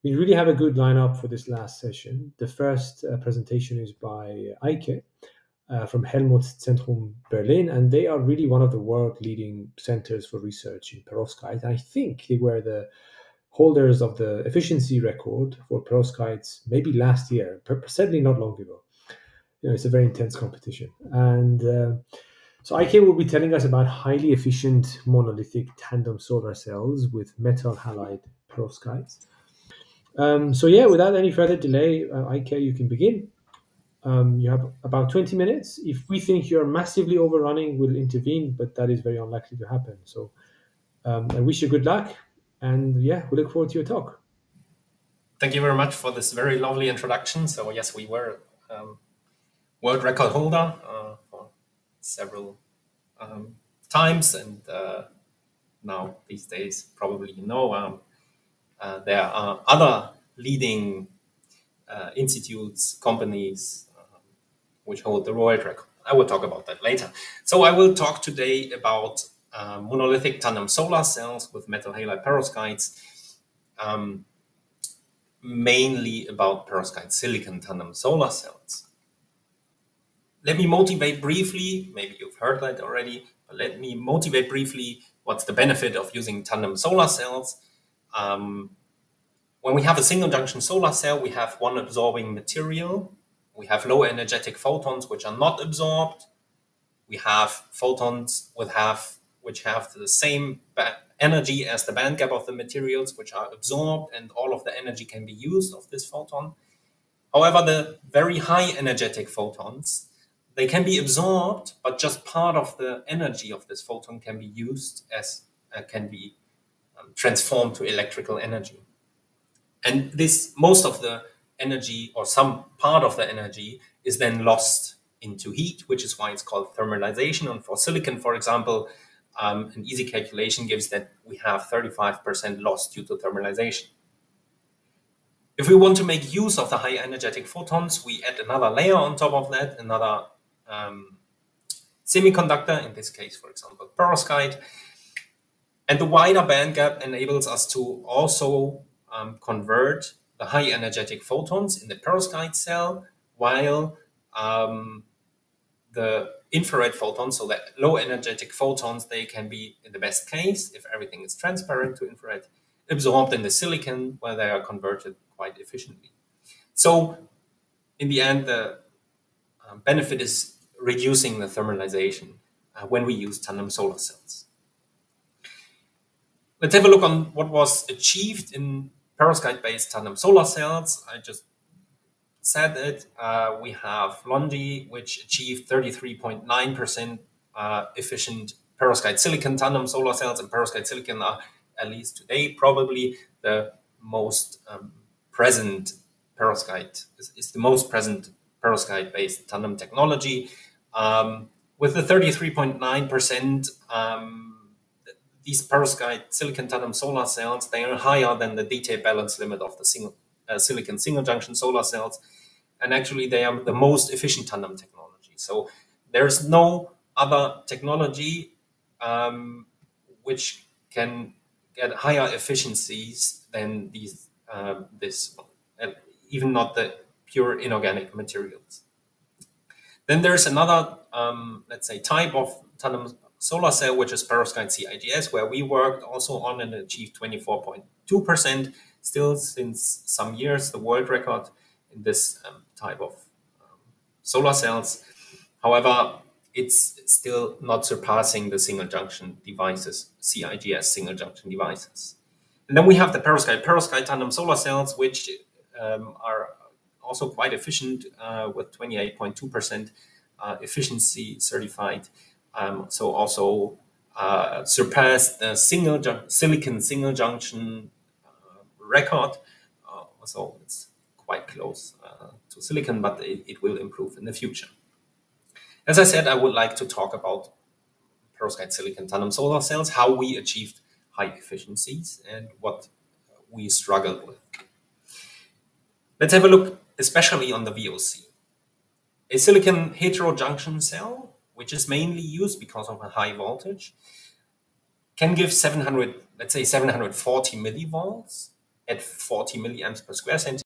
We really have a good lineup for this last session. The first presentation is by Eike from Helmholtz-Zentrum Berlin, and they are really one of the world-leading centers for research in perovskites. I think they were the holders of the efficiency record for perovskites maybe last year, certainly not long ago. It's a very intense competition. And so Eike will be telling us about highly efficient monolithic tandem solar cells with metal-halide perovskites. So yeah, without any further delay, Eike, you can begin. You have about 20 minutes. If we think you're massively overrunning, we'll intervene, but that is very unlikely to happen. So I wish you good luck. And yeah, we look forward to your talk. Thank you very much for this very lovely introduction. So yes, we were world record holder for several times, and now these days, probably there are other leading institutes, companies which hold the world record. I will talk about that later. So I will talk today about monolithic tandem solar cells with metal-halide perovskites, mainly about perovskite silicon tandem solar cells. Let me motivate briefly, maybe you've heard that already, but let me motivate briefly what's the benefit of using tandem solar cells. When we have a single junction solar cell, we have one absorbing material. We have low energetic photons which are not absorbed. We have photons which have the same energy as the band gap of the materials which are absorbed, and all of the energy can be used of this photon. However, the very high energetic photons, they can be absorbed, but just part of the energy of this photon can be used as can be transformed to electrical energy. And this, most of the energy or some part of the energy is then lost into heat, which is why it's called thermalization. And for silicon, for example, an easy calculation gives that we have 35% loss due to thermalization. If we want to make use of the high energetic photons, we add another layer on top of that, another semiconductor, in this case, for example, perovskite. And the wider band gap enables us to also convert the high energetic photons in the perovskite cell, while the infrared photons, so that low energetic photons, they can be, in the best case, if everything is transparent to infrared, absorbed in the silicon, where they are converted quite efficiently. So in the end, the benefit is reducing the thermalization when we use tandem solar cells. Let's have a look on what was achieved in perovskite-based tandem solar cells. I just said it. We have Londi, which achieved 33.9% efficient perovskite silicon tandem solar cells, and perovskite silicon are, at least today, probably the most present perovskite, is the most present perovskite-based tandem technology. With the 33.9%, these perovskite silicon tandem solar cells, they are higher than the detail balance limit of the silicon single junction solar cells. And actually, they are the most efficient tandem technology. So there's no other technology which can get higher efficiencies than these, this one, even not the pure inorganic materials. Then there's another, let's say, type of tandem solar cell, which is perovskite CIGS, where we worked also on and achieved 24.2%. Still, since some years, the world record in this type of solar cells. However, it's still not surpassing the single junction devices, CIGS single junction devices. And then we have the perovskite tandem solar cells, which are also quite efficient with 28.2% efficiency certified. So also surpassed the silicon single junction record. So it's quite close to silicon, but it will improve in the future. As I said, I would like to talk about perovskite silicon tandem solar cells, how we achieved high efficiencies and what we struggled with. Let's have a look especially on the VOC. A silicon heterojunction cell, which is mainly used because of a high voltage, can give 700, let's say 740 millivolts. at 40 milliamps per square centimeter.